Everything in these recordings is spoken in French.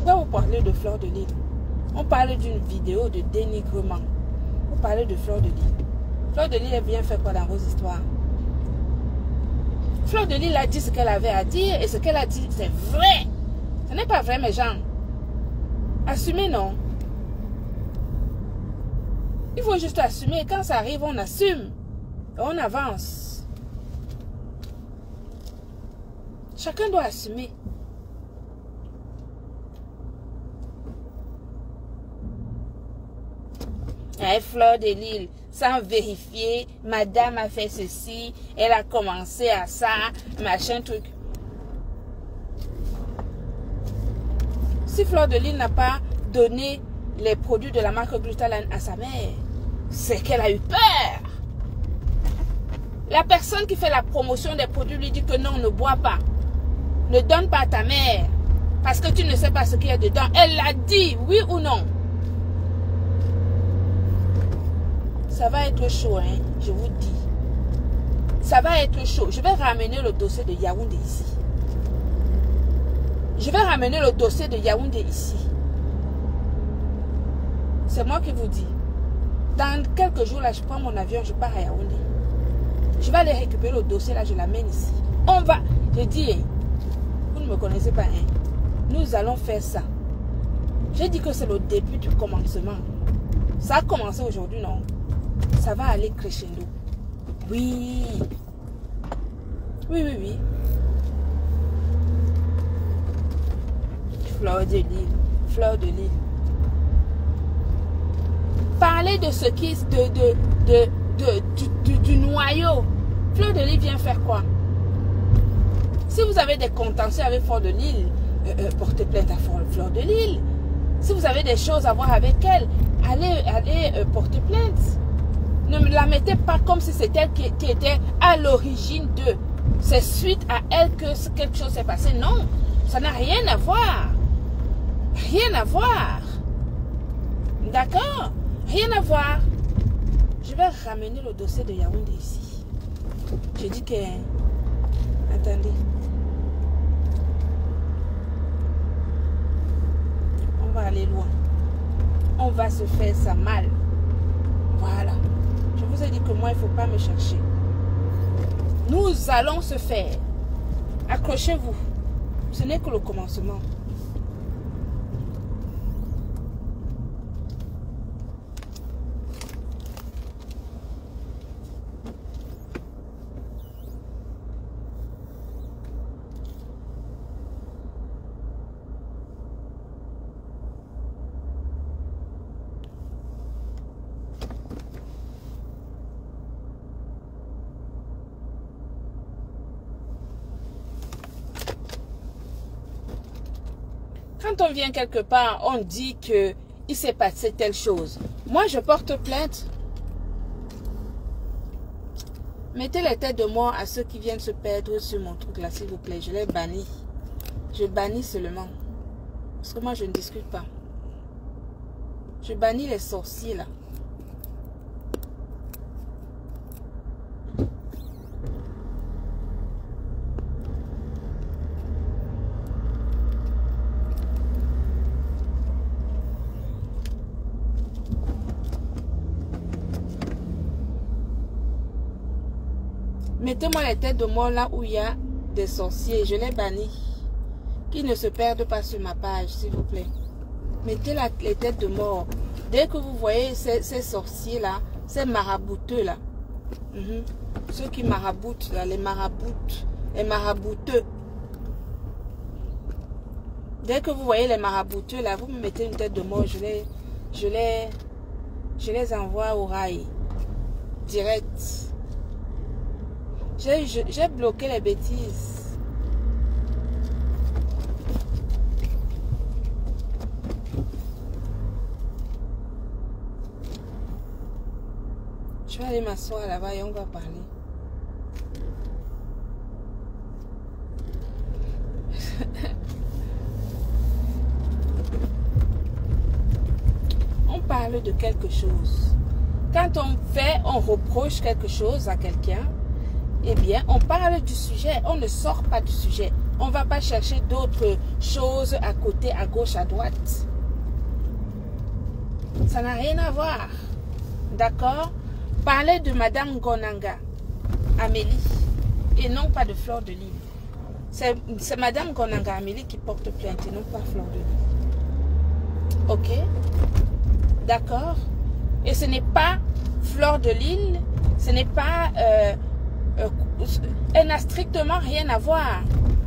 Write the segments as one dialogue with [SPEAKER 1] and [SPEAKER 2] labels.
[SPEAKER 1] Pourquoi vous parlez de Fleur de Lys? On parle d'une vidéo de dénigrement. Vous parlez de Fleur de Lys. Fleur de Lys, elle vient faire quoi dans vos histoires? Fleur de Lys a dit ce qu'elle avait à dire et ce qu'elle a dit, c'est vrai. Ce n'est pas vrai, mes gens. Assumez, non? Il faut juste assumer. Quand ça arrive, on assume. Et on avance. Chacun doit assumer. Et Fleur de Lys, sans vérifier, madame a fait ceci, elle a commencé à ça, machin truc. Si Fleur de Lys n'a pas donné les produits de la marque Glutalane à sa mère, c'est qu'elle a eu peur. La personne qui fait la promotion des produits lui dit que non, ne bois pas. Ne donne pas à ta mère. Parce que tu ne sais pas ce qu'il y a dedans. Elle l'a dit, oui ou non? Ça va être chaud, hein, je vous dis. Ça va être chaud. Je vais ramener le dossier de Yaoundé ici. Je vais ramener le dossier de Yaoundé ici. C'est moi qui vous dis. Dans quelques jours, là, je prends mon avion, je pars à Yaoundé. Je vais aller récupérer le dossier, là, je l'amène ici. On va, je dis, hein, vous ne me connaissez pas, hein. Nous allons faire ça. J'ai dit que c'est le début du commencement. Ça a commencé aujourd'hui, non? Ça va aller crescendo. Oui. Oui, oui, oui. Fleur de Lys. Fleur de Lys. Parlez de ce qui est du noyau. Fleur de Lys vient faire quoi? Si vous avez des contentieux avec Fleur de Lys, portez plainte à Fleur de Lys. Si vous avez des choses à voir avec elle, allez porter plainte. Ne me la mettez pas comme si c'était elle qui était à l'origine de. C'est suite à elle que quelque chose s'est passé. Non, ça n'a rien à voir. Rien à voir. D'accord? Rien à voir. Je vais ramener le dossier de Yaoundé ici. Je dis que... Attendez. On va aller loin. On va se faire ça mal. Voilà. Je vous ai dit que moi, il ne faut pas me chercher. Nous allons se faire. Accrochez-vous. Ce n'est que le commencement. Quand on vient quelque part, on dit que il s'est passé telle chose. Moi, je porte plainte. Mettez les têtes de mort à ceux qui viennent se perdre sur mon truc là, s'il vous plaît. Je les bannis. Je bannis seulement. Parce que moi, je ne discute pas. Je bannis les sorciers là. Mettez-moi les têtes de mort là où il y a des sorciers. Je les bannis. Qui ne se perdent pas sur ma page, s'il vous plaît. Mettez les têtes de mort. Dès que vous voyez ces sorciers là, ces marabouteux là. Ceux qui maraboutent là, les maraboutes, les marabouteux. Dès que vous voyez les marabouteux là, vous me mettez une tête de mort. Je les envoie au rail. Direct. J'ai bloqué les bêtises. Je vais aller m'asseoir là-bas et on va parler. On parle de quelque chose. Quand on reproche quelque chose à quelqu'un, eh bien, on parle du sujet, on ne sort pas du sujet. On ne va pas chercher d'autres choses à côté, à gauche, à droite. Ça n'a rien à voir. D'accord? Parlez de Madame Gonanga, Amélie, et non pas de Fleur de Lys. C'est Madame Gonanga Amélie qui porte plainte et non pas Fleur de Lys. Ok? D'accord? Et ce n'est pas Fleur de Lys, ce n'est pas... elle n'a strictement rien à voir.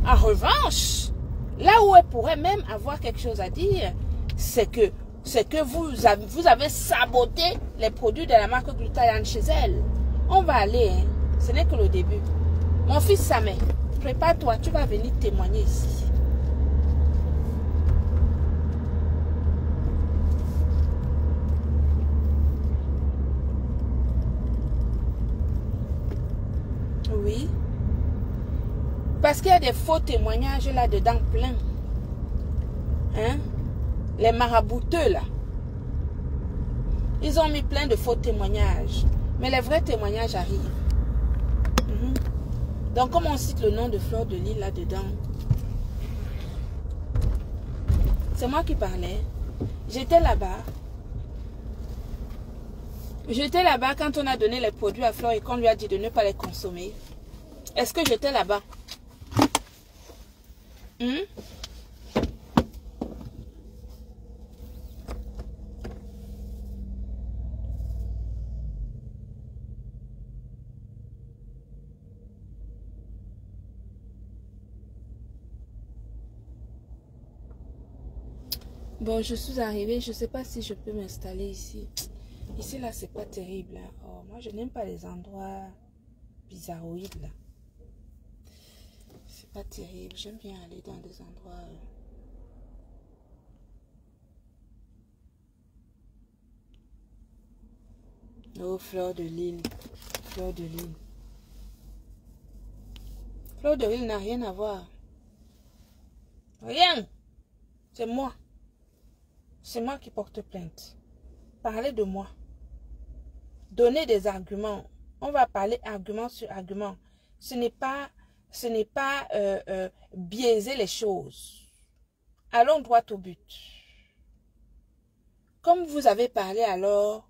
[SPEAKER 1] En revanche, là où elle pourrait même avoir quelque chose à dire, c'est que vous avez saboté les produits de la marque Glutathione chez elle. On va aller, hein. Ce n'est que le début. Mon fils Samé, prépare-toi, tu vas venir témoigner ici. Oui. Parce qu'il y a des faux témoignages là-dedans plein. Hein? Les marabouteux là. Ils ont mis plein de faux témoignages. Mais les vrais témoignages arrivent. Donc comme on cite le nom de Fleur de Lys là-dedans. C'est moi qui parlais. J'étais là-bas. J'étais là-bas quand on a donné les produits à Fleur et qu'on lui a dit de ne pas les consommer. Est-ce que j'étais là-bas? Bon, je suis arrivée. Je ne sais pas si je peux m'installer ici. Ici, là, c'est pas terrible. Hein. Oh, moi, je n'aime pas les endroits bizarroïdes, là. C'est pas terrible. J'aime bien aller dans des endroits... Oh, Fleur de Lys. Fleur de Lys. Fleur de Lys n'a rien à voir. Rien. C'est moi. C'est moi qui porte plainte. Parlez de moi. Donnez des arguments. On va parler argument sur argument. Ce n'est pas biaiser les choses. Allons droit au but. Comme vous avez parlé alors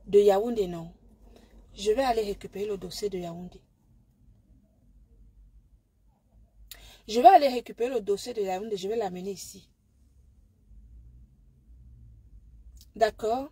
[SPEAKER 1] de Yaoundé, non, je vais aller récupérer le dossier de Yaoundé. Je vais aller récupérer le dossier de Yaoundé, je vais l'amener ici. D'accord?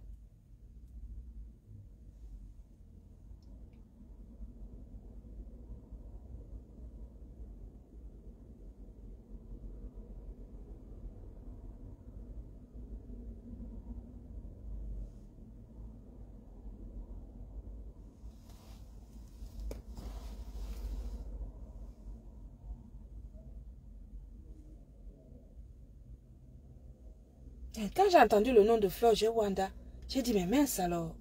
[SPEAKER 1] Quand j'ai entendu le nom de Fleur Wanda, j'ai dit, mais mince alors.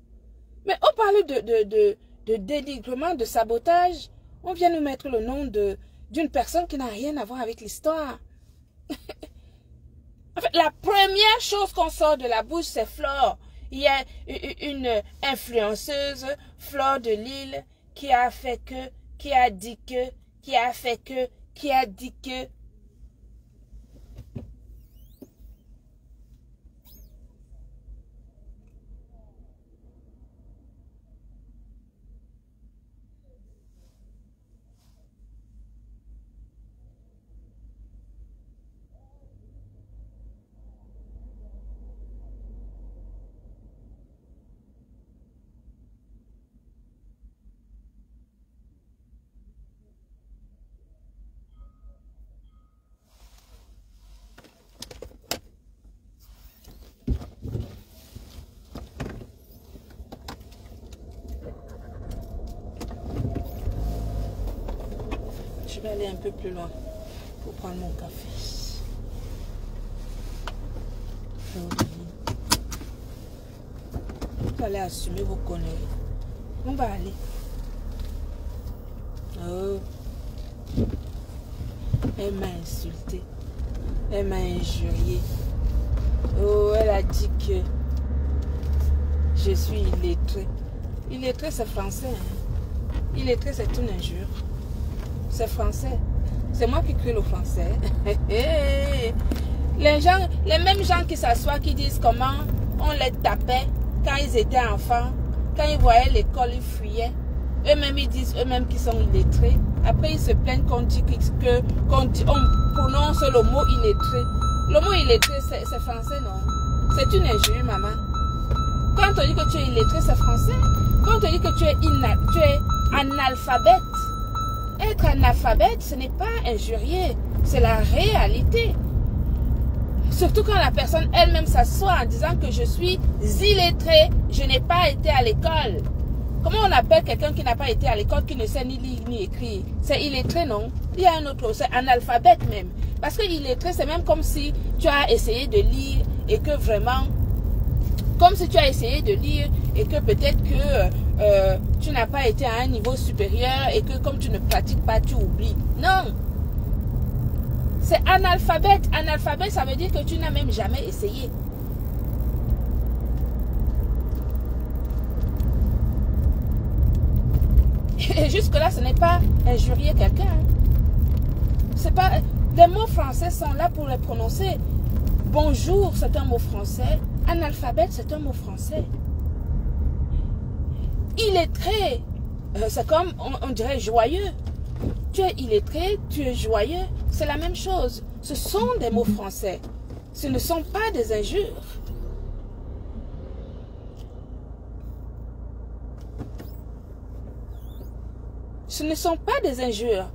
[SPEAKER 1] Mais on parle de dénigrement, de sabotage. On vient nous mettre le nom d'une personne qui n'a rien à voir avec l'histoire. En fait, la première chose qu'on sort de la bouche, c'est Fleur. Il y a une influenceuse, Fleur de Lys, qui a fait que, qui a dit que, qui a fait que, qui a dit que. Je vais aller un peu plus loin pour prendre mon café. Vous allez assumer vos conneries. On va aller. Oh. Elle m'a insulté. Elle m'a injurié. Oh, elle a dit que je suis illettré. Illettré, c'est français. Hein? Illettré, c'est une injure. C'est français. C'est moi qui crie le français. Les mêmes gens qui s'assoient, qui disent comment on les tapait quand ils étaient enfants, quand ils voyaient l'école, ils fuyaient. Eux-mêmes, ils disent eux-mêmes qu'ils sont illettrés. Après, ils se plaignent qu'on dit on prononce le mot illettré. Le mot illettré, c'est français, non? C'est une injure, maman. Quand on dit que tu es illettré, c'est français. Quand on dit que tu es analphabète, être analphabète, ce n'est pas injurier, c'est la réalité. Surtout quand la personne elle-même s'assoit en disant que je suis illettré, je n'ai pas été à l'école. Comment on appelle quelqu'un qui n'a pas été à l'école, qui ne sait ni lire ni écrire? C'est illettré, non? Il y a un autre, c'est analphabète même. Parce que illettré, c'est même comme si tu as essayé de lire et que vraiment, comme si tu as essayé de lire et que peut-être que tu n'as pas été à un niveau supérieur et que comme tu ne pratiques pas, tu oublies. Non! C'est analphabète. Analphabète, ça veut dire que tu n'as même jamais essayé. Et jusque-là, ce n'est pas injurier quelqu'un. C'est pas... Les mots français sont là pour les prononcer. Bonjour, c'est un mot français. Analphabète, c'est un mot français. Illettré, c'est comme, on dirait, joyeux. Tu es illettré, tu es joyeux. C'est la même chose. Ce sont des mots français. Ce ne sont pas des injures. Ce ne sont pas des injures.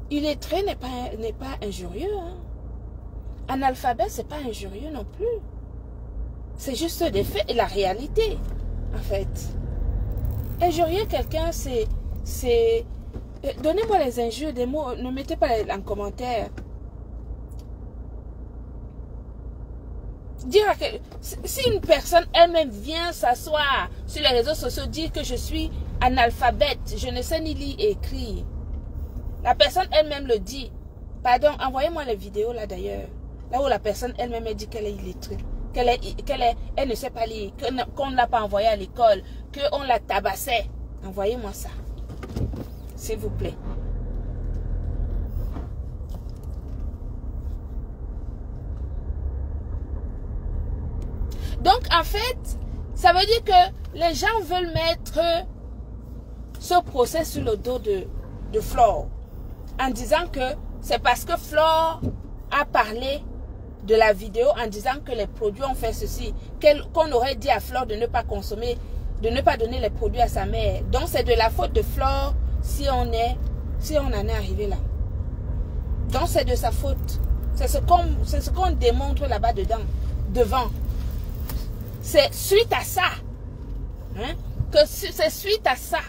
[SPEAKER 1] Illettré n'est pas injurieux. Hein. Analphabète, ce n'est pas injurieux non plus. C'est juste des faits et la réalité, en fait. Injurier quelqu'un, c'est... Donnez-moi les injures, des mots, ne mettez pas en commentaire. Dire à si une personne elle-même vient s'asseoir sur les réseaux sociaux, dire que je suis analphabète, je ne sais ni lire et écrire. La personne elle-même le dit. Pardon, envoyez-moi les vidéos là d'ailleurs. Là où la personne elle-même dit qu'elle est illettrée. Elle ne sait pas lire, qu'on ne l'a pas envoyée à l'école, qu'on la tabassait. Envoyez-moi ça. S'il vous plaît. Donc, en fait, ça veut dire que les gens veulent mettre ce procès sur le dos de Flore. En disant que c'est parce que Flore a parlé de la vidéo en disant que les produits ont fait ceci, qu'on aurait dit à Flore de ne pas consommer, de ne pas donner les produits à sa mère. Donc, c'est de la faute de Flore si on en est arrivé là. Donc, c'est de sa faute. C'est ce qu'on démontre là-bas devant. C'est suite à ça. Hein, que c'est suite à ça.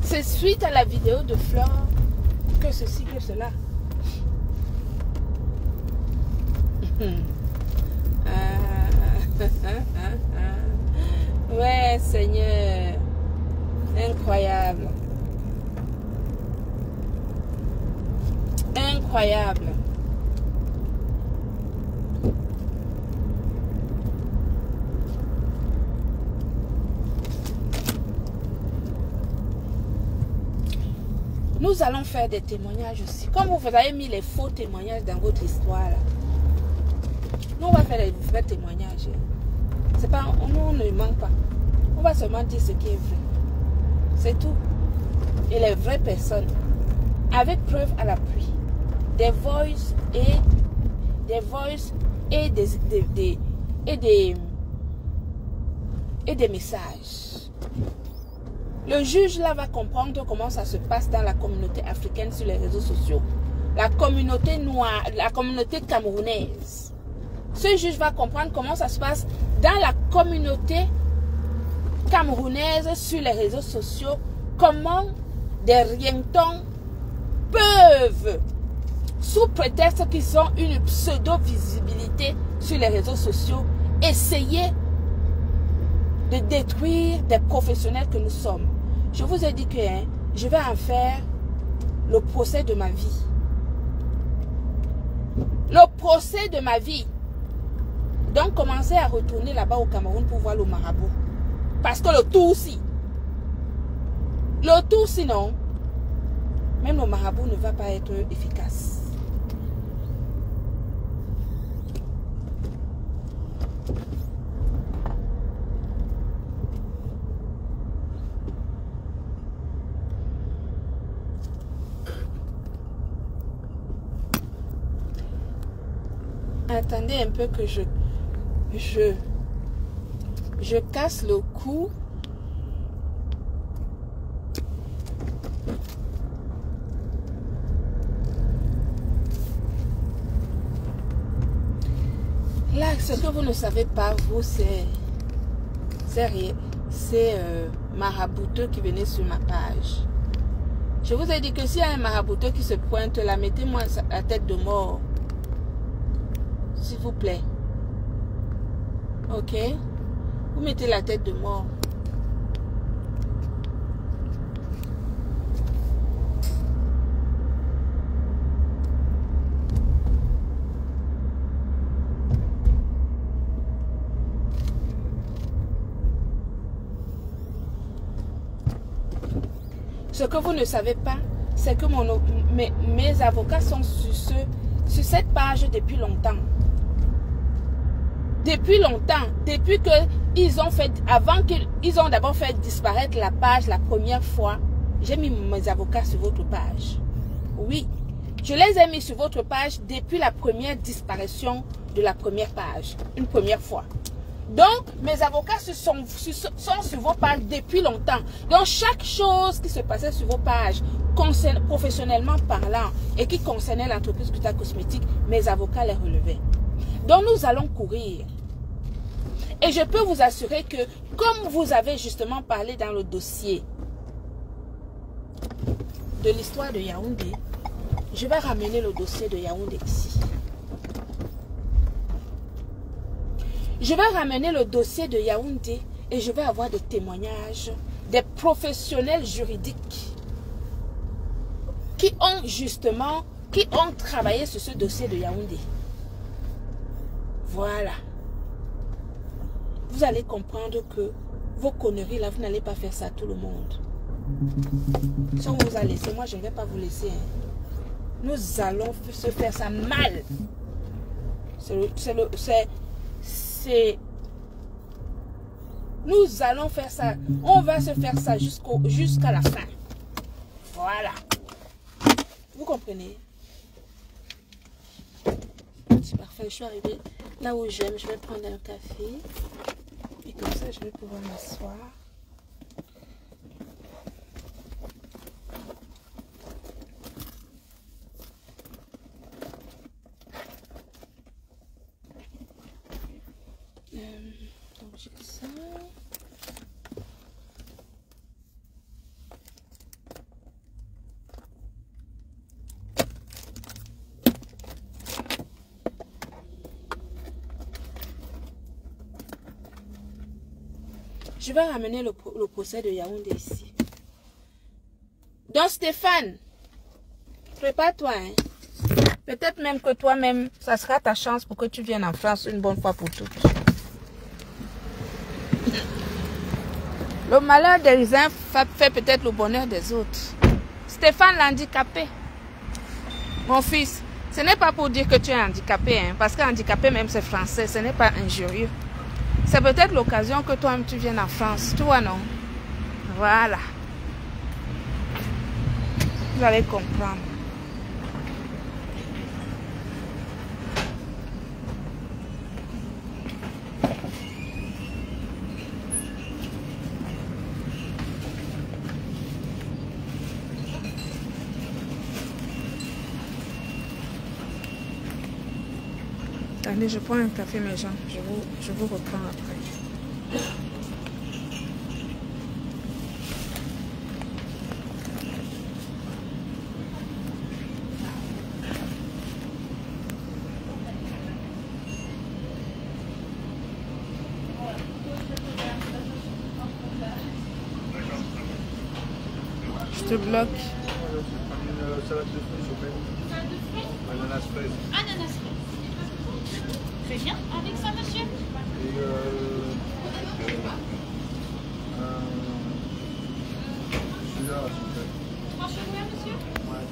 [SPEAKER 1] C'est suite à la vidéo de Flore que ceci, que cela. Ouais, Seigneur. Incroyable. Incroyable. Nous allons faire des témoignages aussi. Comme vous avez mis les faux témoignages dans votre histoire, là, nous on va faire les vrais témoignages. C'est pas, nous on ne ment pas. On va seulement dire ce qui est vrai. C'est tout. Et les vraies personnes, avec preuve à l'appui, des voices et des messages. Le juge là va comprendre comment ça se passe dans la communauté africaine sur les réseaux sociaux. La communauté noire, la communauté camerounaise. Ce juge va comprendre comment ça se passe dans la communauté camerounaise sur les réseaux sociaux. Comment des rientons peuvent, sous prétexte qu'ils ont une pseudo-visibilité sur les réseaux sociaux, essayer de détruire des professionnels que nous sommes. Je vous ai dit que je vais en faire le procès de ma vie. Le procès de ma vie. Donc, commencez à retourner là-bas au Cameroun pour voir le marabout. Parce que le Toussi, sinon, même le marabout ne va pas être efficace. Attendez un peu que je casse le cou. Là, ce que vous ne savez pas, vous, c'est marabouteux qui venait sur ma page. Je vous ai dit que s'il y a un marabouteux qui se pointe là, mettez-moi la tête de mort. S'il vous plaît. Ok? Vous mettez la tête de mort. Ce que vous ne savez pas, c'est que mes avocats sont sur cette page depuis longtemps. Depuis longtemps, depuis qu'ils ont fait, avant qu'ils ont d'abord fait disparaître la page la première fois, j'ai mis mes avocats sur votre page. Oui, je les ai mis sur votre page depuis la première disparition de la première page, une première fois. Donc, mes avocats sont sur vos pages depuis longtemps. Donc, chaque chose qui se passait sur vos pages, professionnellement parlant, et qui concernait l'entreprise Kuta Cosmétique, mes avocats les relevaient. Donc, nous allons courir. Et je peux vous assurer que, comme vous avez justement parlé dans le dossier de l'histoire de Yaoundé, je vais ramener le dossier de Yaoundé ici. Je vais ramener le dossier de Yaoundé et je vais avoir des témoignages des professionnels juridiques qui ont travaillé sur ce dossier de Yaoundé. Voilà. Vous allez comprendre que vos conneries là, vous n'allez pas faire ça à tout le monde. Si on vous a laissé, moi je ne vais pas vous laisser. Hein. Nous allons se faire ça mal. Nous allons faire ça. On va se faire ça jusqu'à la fin. Voilà. Vous comprenez? C'est parfait. Je suis arrivée là où j'aime. Je vais prendre un café. Et comme ça, je vais pouvoir m'asseoir. Donc j'ai ça. Je vais ramener le procès de Yaoundé ici. Donc Stéphane, prépare-toi. Hein. Peut-être même que toi-même, ça sera ta chance pour que tu viennes en France une bonne fois pour toutes. Le malheur des uns fait peut-être le bonheur des autres. Stéphane l'handicapé. Mon fils, ce n'est pas pour dire que tu es handicapé, hein, parce qu'handicapé même c'est français, ce n'est pas injurieux. C'est peut-être l'occasion que toi-même tu viennes en France, tu vois non? Voilà. Vous allez comprendre. Attendez, je prends un café, mes gens. Je vous reprends après. Je te bloque.
[SPEAKER 2] Salade de fruits, s'il vous plaît. Ananas fraise. Ananas fraise. Très bien. Avec ça, monsieur?
[SPEAKER 3] Et celui-là, s'il vous plaît.
[SPEAKER 2] 3 cheveux, monsieur?
[SPEAKER 3] Ouais.